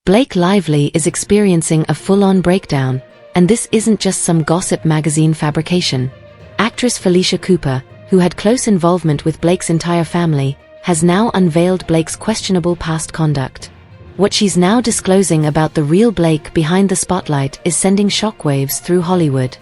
Blake Lively is experiencing a full-on breakdown, and this isn't just some gossip magazine fabrication. Actress Felicia Cooper, who had close involvement with Blake's entire family, has now unveiled Blake's questionable past conduct. What she's now disclosing about the real Blake behind the spotlight is sending shockwaves through Hollywood.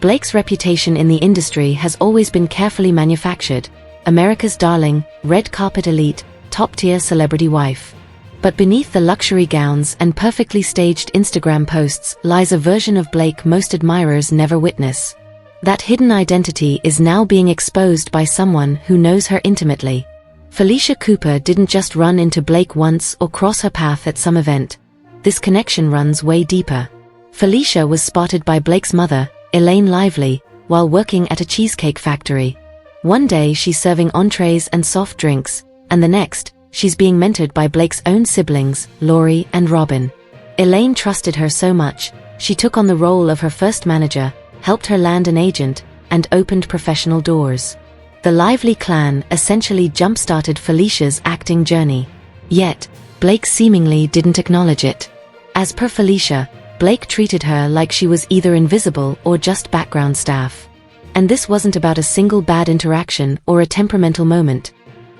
Blake's reputation in the industry has always been carefully manufactured, America's darling, red carpet elite, top-tier celebrity wife. But beneath the luxury gowns and perfectly staged Instagram posts lies a version of Blake most admirers never witness. That hidden identity is now being exposed by someone who knows her intimately. Felicia Cooper didn't just run into Blake once or cross her path at some event. This connection runs way deeper. Felicia was spotted by Blake's mother, Elaine Lively, while working at a cheesecake factory. One day she's serving entrees and soft drinks, and the next, she's being mentored by Blake's own siblings, Laurie and Robin. Elaine trusted her so much, she took on the role of her first manager, helped her land an agent, and opened professional doors. The Lively clan essentially jump-started Felicia's acting journey. Yet, Blake seemingly didn't acknowledge it. As per Felicia, Blake treated her like she was either invisible or just background staff. And this wasn't about a single bad interaction or a temperamental moment.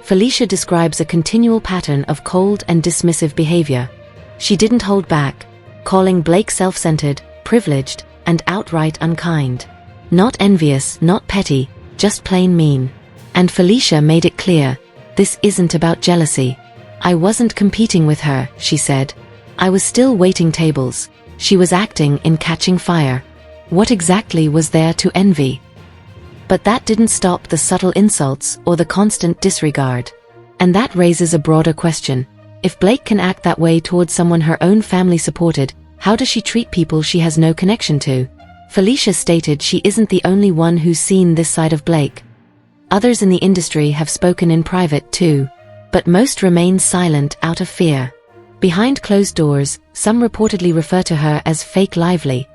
Felicia describes a continual pattern of cold and dismissive behavior. She didn't hold back, calling Blake self-centered, privileged, and outright unkind. Not envious, not petty, just plain mean. And Felicia made it clear, this isn't about jealousy. I wasn't competing with her, she said. I was still waiting tables. She was acting in Catching Fire. What exactly was there to envy? But that didn't stop the subtle insults or the constant disregard. And that raises a broader question. If Blake can act that way towards someone her own family supported, how does she treat people she has no connection to? Felicia stated she isn't the only one who's seen this side of Blake. Others in the industry have spoken in private too, but most remain silent out of fear. Behind closed doors, some reportedly refer to her as fake Lively.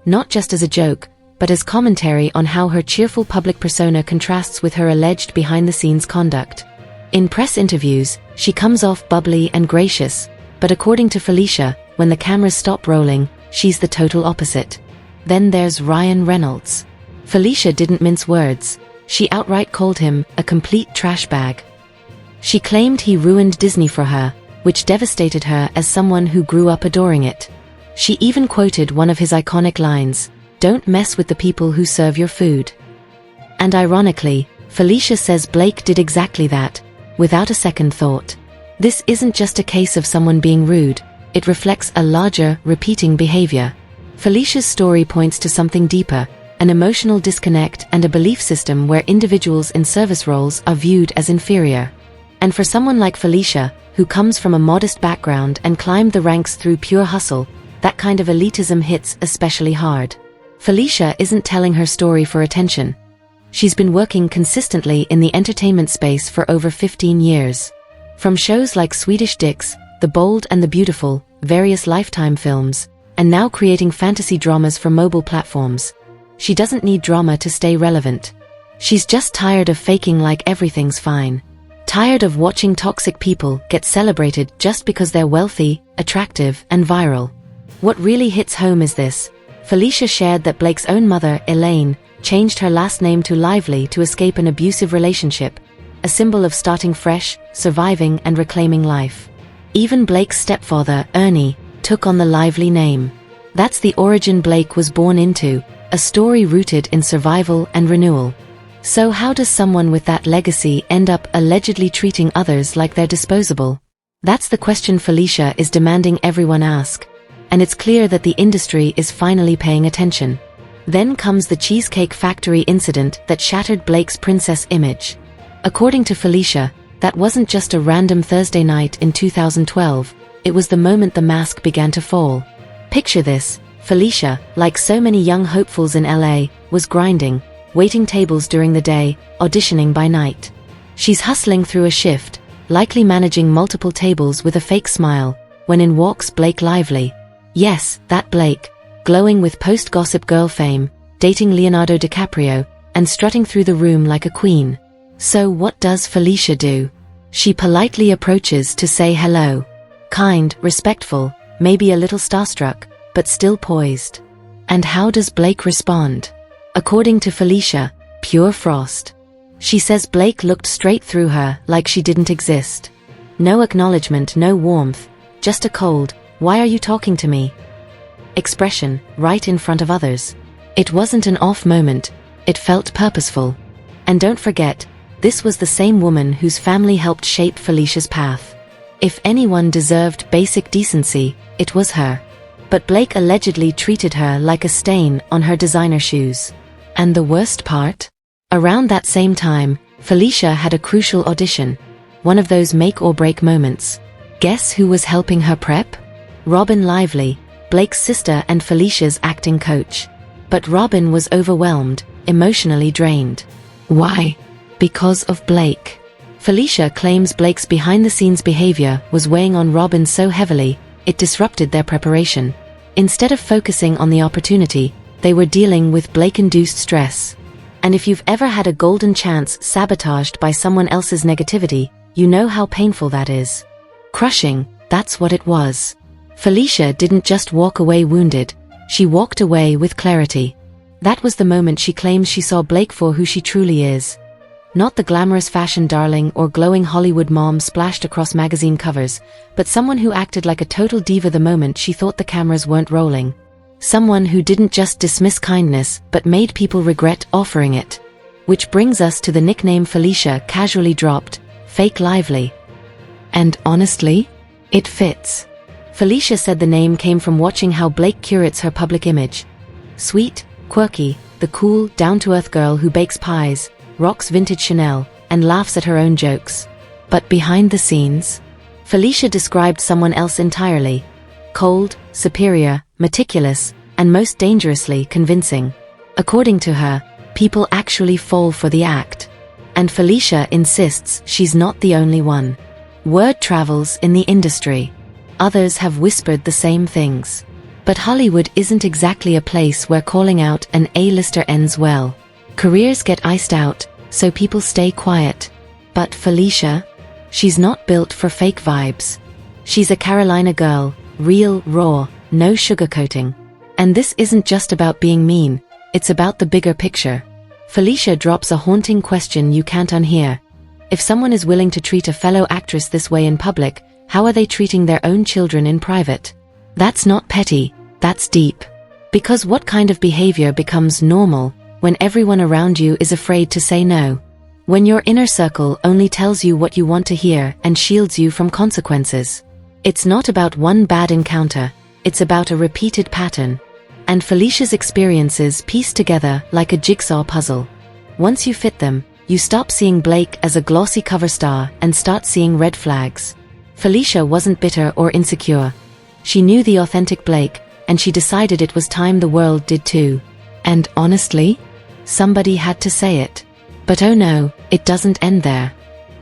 Not just as a joke, but as commentary on how her cheerful public persona contrasts with her alleged behind-the-scenes conduct. In press interviews, she comes off bubbly and gracious, but according to Felicia, when the cameras stop rolling, she's the total opposite. Then there's Ryan Reynolds. Felicia didn't mince words. She outright called him a complete trash bag. She claimed he ruined Disney for her, which devastated her as someone who grew up adoring it. She even quoted one of his iconic lines, "Don't mess with the people who serve your food." And ironically, Felicia says Blake did exactly that, without a second thought. This isn't just a case of someone being rude, it reflects a larger, repeating behavior. Felicia's story points to something deeper, an emotional disconnect and a belief system where individuals in service roles are viewed as inferior. And for someone like Felicia, who comes from a modest background and climbed the ranks through pure hustle, that kind of elitism hits especially hard. Felicia isn't telling her story for attention. She's been working consistently in the entertainment space for over 15 years. From shows like Swedish Dicks, The Bold and the Beautiful, various Lifetime films, and now creating fantasy dramas for mobile platforms. She doesn't need drama to stay relevant. She's just tired of faking like everything's fine. Tired of watching toxic people get celebrated just because they're wealthy, attractive, and viral. What really hits home is this. Felicia shared that Blake's own mother, Elaine, changed her last name to Lively to escape an abusive relationship, a symbol of starting fresh, surviving, and reclaiming life. Even Blake's stepfather, Ernie, took on the Lively name. That's the origin Blake was born into, a story rooted in survival and renewal. So how does someone with that legacy end up allegedly treating others like they're disposable? That's the question Felicia is demanding everyone ask. And it's clear that the industry is finally paying attention. Then comes the Cheesecake Factory incident that shattered Blake's princess image. According to Felicia, that wasn't just a random Thursday night in 2012, it was the moment the mask began to fall. Picture this, Felicia, like so many young hopefuls in LA, was grinding, waiting tables during the day, auditioning by night. She's hustling through a shift, likely managing multiple tables with a fake smile, when in walks Blake Lively. Yes, that Blake, glowing with post-Gossip Girl fame, dating Leonardo DiCaprio, and strutting through the room like a queen. So what does Felicia do? She politely approaches to say hello. Kind, respectful, maybe a little starstruck, but still poised. And how does Blake respond? According to Felicia, pure frost. She says Blake looked straight through her like she didn't exist. No acknowledgement, no warmth, just a cold, "Why are you talking to me?" expression, right in front of others. It wasn't an off moment, it felt purposeful. And don't forget, this was the same woman whose family helped shape Felicia's path. If anyone deserved basic decency, it was her. But Blake allegedly treated her like a stain on her designer shoes. And the worst part? Around that same time, Felicia had a crucial audition. One of those make-or-break moments. Guess who was helping her prep? Robin Lively, Blake's sister and Felicia's acting coach. But Robin was overwhelmed, emotionally drained. Why? Because of Blake. Felicia claims Blake's behind-the-scenes behavior was weighing on Robin so heavily, it disrupted their preparation. Instead of focusing on the opportunity, they were dealing with Blake-induced stress. And if you've ever had a golden chance sabotaged by someone else's negativity, you know how painful that is. Crushing, that's what it was. Felicia didn't just walk away wounded, she walked away with clarity. That was the moment she claims she saw Blake for who she truly is. Not the glamorous fashion darling or glowing Hollywood mom splashed across magazine covers, but someone who acted like a total diva the moment she thought the cameras weren't rolling. Someone who didn't just dismiss kindness but made people regret offering it. Which brings us to the nickname Felicia casually dropped, Fake Lively. And honestly, it fits. Felicia said the name came from watching how Blake curates her public image. Sweet, quirky, the cool, down-to-earth girl who bakes pies, rocks vintage Chanel, and laughs at her own jokes. But behind the scenes, Felicia described someone else entirely. Cold, superior, meticulous, and most dangerously convincing. According to her, people actually fall for the act. And Felicia insists she's not the only one. Word travels in the industry. Others have whispered the same things. But Hollywood isn't exactly a place where calling out an A-lister ends well. Careers get iced out, so people stay quiet. But Felicia? She's not built for fake vibes. She's a Carolina girl, real, raw, no sugarcoating. And this isn't just about being mean, it's about the bigger picture. Felicia drops a haunting question you can't unhear. If someone is willing to treat a fellow actress this way in public, how are they treating their own children in private? That's not petty, that's deep. Because what kind of behavior becomes normal when everyone around you is afraid to say no? When your inner circle only tells you what you want to hear and shields you from consequences? It's not about one bad encounter, it's about a repeated pattern. And Felicia's experiences piece together like a jigsaw puzzle. Once you fit them, you stop seeing Blake as a glossy cover star and start seeing red flags. Felicia wasn't bitter or insecure. She knew the authentic Blake, and she decided it was time the world did too. And honestly, somebody had to say it. But oh no, it doesn't end there.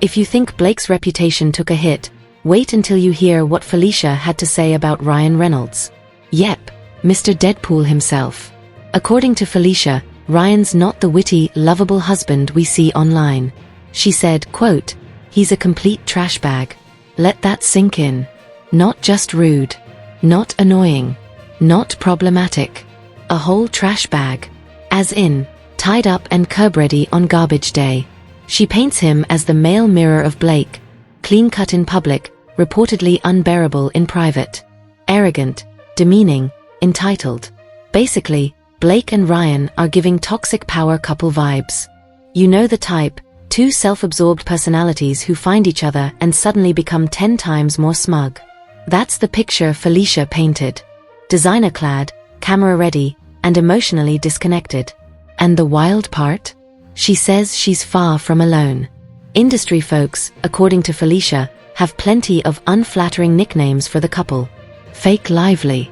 If you think Blake's reputation took a hit, wait until you hear what Felicia had to say about Ryan Reynolds. Yep, Mr. Deadpool himself. According to Felicia, Ryan's not the witty, lovable husband we see online. She said, quote, "He's a complete trash bag. Let that sink in. Not just rude. Not annoying. Not problematic. A whole trash bag. As in, tied up and curb-ready on garbage day." She paints him as the male mirror of Blake. Clean-cut in public, reportedly unbearable in private. Arrogant, demeaning, entitled. Basically, Blake and Ryan are giving toxic power couple vibes. You know the type, two self-absorbed personalities who find each other and suddenly become 10 times more smug. That's the picture Felicia painted. Designer-clad, camera-ready, and emotionally disconnected. And the wild part? She says she's far from alone. Industry folks, according to Felicia, have plenty of unflattering nicknames for the couple. Fake Lively.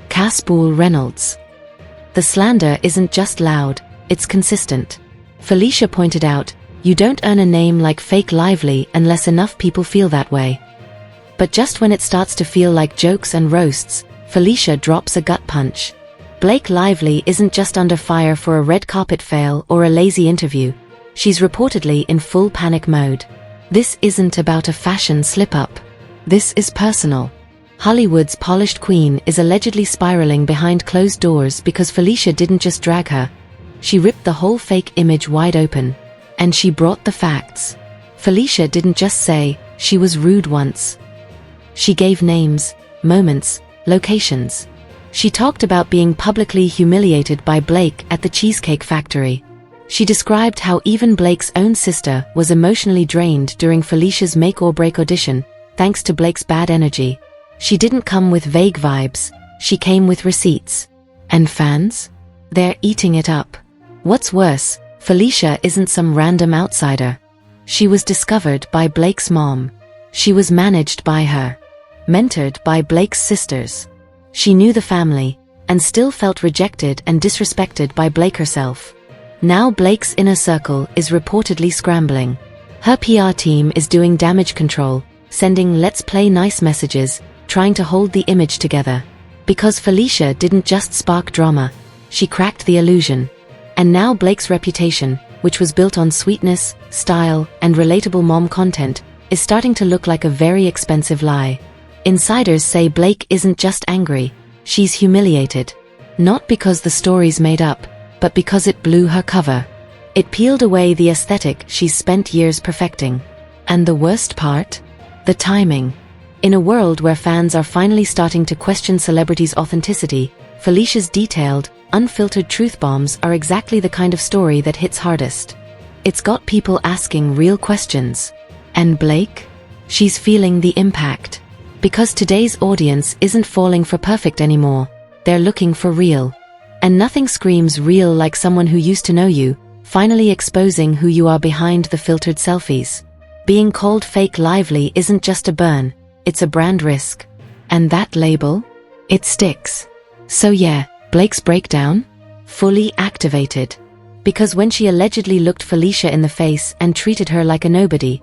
Caspool Reynolds. The slander isn't just loud, it's consistent. Felicia pointed out, you don't earn a name like Fake Lively unless enough people feel that way. But just when it starts to feel like jokes and roasts, Felicia drops a gut punch. Blake Lively isn't just under fire for a red carpet fail or a lazy interview. She's reportedly in full panic mode. This isn't about a fashion slip-up. This is personal. Hollywood's polished queen is allegedly spiraling behind closed doors because Felicia didn't just drag her. She ripped the whole fake image wide open. And she brought the facts. Felicia didn't just say she was rude once. She gave names, moments, locations. She talked about being publicly humiliated by Blake at the Cheesecake Factory. She described how even Blake's own sister was emotionally drained during Felicia's make-or-break audition, thanks to Blake's bad energy. She didn't come with vague vibes, she came with receipts. And fans? They're eating it up. What's worse, Felicia isn't some random outsider. She was discovered by Blake's mom. She was managed by her. Mentored by Blake's sisters. She knew the family, and still felt rejected and disrespected by Blake herself. Now Blake's inner circle is reportedly scrambling. Her PR team is doing damage control, sending "let's play nice" messages, trying to hold the image together. Because Felicia didn't just spark drama, she cracked the illusion. And now Blake's reputation, which was built on sweetness, style, and relatable mom content, is starting to look like a very expensive lie. Insiders say Blake isn't just angry, she's humiliated. Not because the story's made up, but because it blew her cover. It peeled away the aesthetic she's spent years perfecting. And the worst part? The timing. In a world where fans are finally starting to question celebrities' authenticity, Felicia's detailed, unfiltered truth bombs are exactly the kind of story that hits hardest. It's got people asking real questions. And Blake? She's feeling the impact. Because today's audience isn't falling for perfect anymore, they're looking for real. And nothing screams real like someone who used to know you, finally exposing who you are behind the filtered selfies. Being called fake lively isn't just a burn, it's a brand risk. And that label? It sticks. So yeah, Blake's breakdown? Fully activated. Because when she allegedly looked Felicia in the face and treated her like a nobody,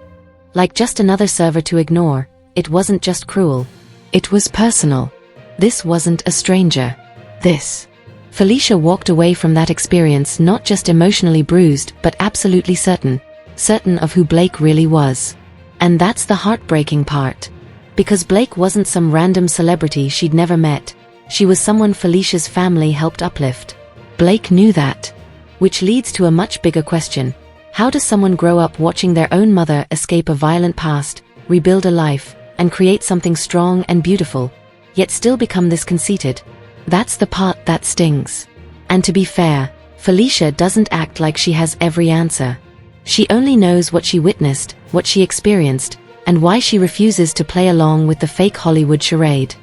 like just another server to ignore, it wasn't just cruel. It was personal. This wasn't a stranger. This. Felicia walked away from that experience not just emotionally bruised but absolutely certain. Certain of who Blake really was. And that's the heartbreaking part. Because Blake wasn't some random celebrity she'd never met. She was someone Felicia's family helped uplift. Blake knew that. Which leads to a much bigger question. How does someone grow up watching their own mother escape a violent past, rebuild a life, and create something strong and beautiful, yet still become this conceited? That's the part that stings. And to be fair, Felicia doesn't act like she has every answer. She only knows what she witnessed, what she experienced, and why she refuses to play along with the fake Hollywood charade.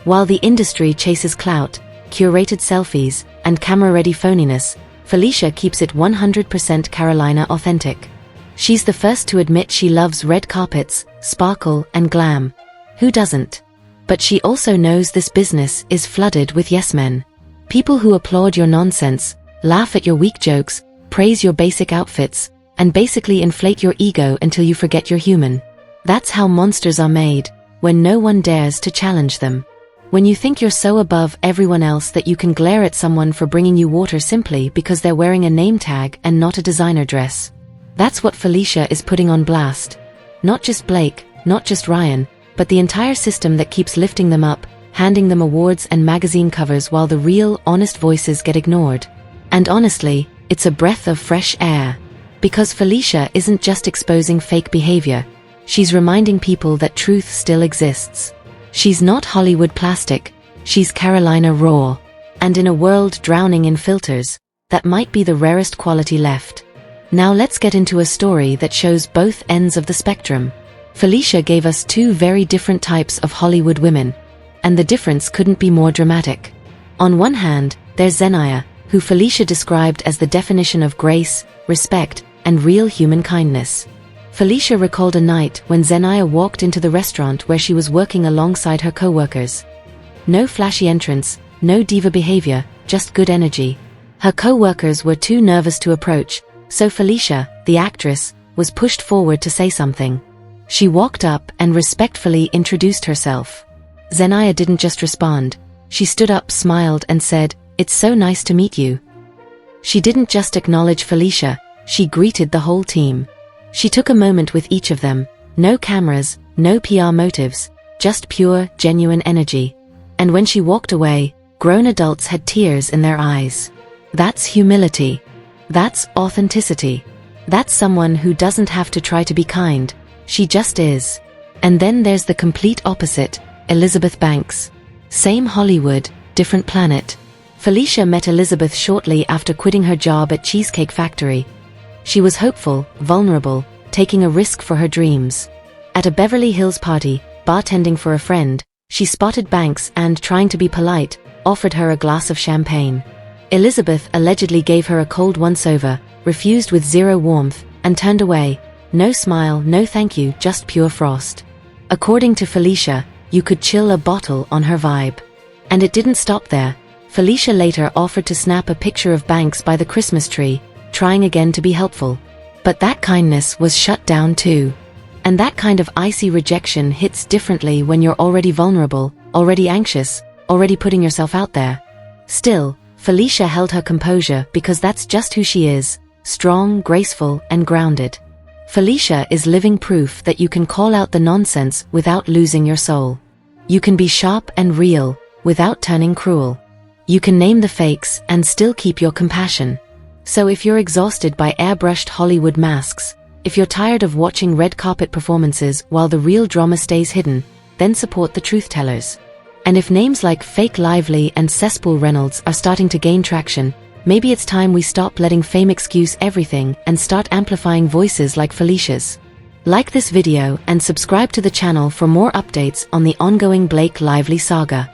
While the industry chases clout, curated selfies, and camera-ready phoniness, Felicia keeps it 100% Carolina authentic. She's the first to admit she loves red carpets, sparkle, and glam. Who doesn't? But she also knows this business is flooded with yes men. People who applaud your nonsense, laugh at your weak jokes, praise your basic outfits, and basically inflate your ego until you forget you're human. That's how monsters are made, when no one dares to challenge them. When you think you're so above everyone else that you can glare at someone for bringing you water simply because they're wearing a name tag and not a designer dress. That's what Felicia is putting on blast. Not just Blake, not just Ryan, but the entire system that keeps lifting them up, handing them awards and magazine covers while the real, honest voices get ignored. And honestly, it's a breath of fresh air. Because Felicia isn't just exposing fake behavior, she's reminding people that truth still exists. She's not Hollywood plastic, she's Carolina raw. And in a world drowning in filters, that might be the rarest quality left. Now let's get into a story that shows both ends of the spectrum. Felicia gave us two very different types of Hollywood women, and the difference couldn't be more dramatic. On one hand, there's Zendaya, who Felicia described as the definition of grace, respect, and real human kindness. Felicia recalled a night when Zendaya walked into the restaurant where she was working alongside her co-workers. No flashy entrance, no diva behavior, just good energy. Her co-workers were too nervous to approach, so Felicia, the actress, was pushed forward to say something. She walked up and respectfully introduced herself. Zendaya didn't just respond. She stood up, smiled, and said, "It's so nice to meet you." She didn't just acknowledge Felicia, she greeted the whole team. She took a moment with each of them, no cameras, no PR motives, just pure, genuine energy. And when she walked away, grown adults had tears in their eyes. That's humility. That's authenticity. That's someone who doesn't have to try to be kind. She just is. And then there's the complete opposite, Elizabeth Banks. Same Hollywood, different planet. Felicia met Elizabeth shortly after quitting her job at Cheesecake Factory. She was hopeful, vulnerable, taking a risk for her dreams. At a Beverly Hills party, bartending for a friend, she spotted Banks and, trying to be polite, offered her a glass of champagne. Elizabeth allegedly gave her a cold once-over, refused with zero warmth, and turned away. No smile, no thank you, just pure frost. According to Felicia, you could chill a bottle on her vibe. And it didn't stop there. Felicia later offered to snap a picture of Banks by the Christmas tree, trying again to be helpful. But that kindness was shut down too. And that kind of icy rejection hits differently when you're already vulnerable, already anxious, already putting yourself out there. Still, Felicia held her composure because that's just who she is, strong, graceful, and grounded. Felicia is living proof that you can call out the nonsense without losing your soul. You can be sharp and real, without turning cruel. You can name the fakes and still keep your compassion. So if you're exhausted by airbrushed Hollywood masks, if you're tired of watching red carpet performances while the real drama stays hidden, then support the truth tellers. And if names like Fake Lively and Cesspool Reynolds are starting to gain traction, maybe it's time we stop letting fame excuse everything and start amplifying voices like Felicia's. Like this video and subscribe to the channel for more updates on the ongoing Blake Lively saga.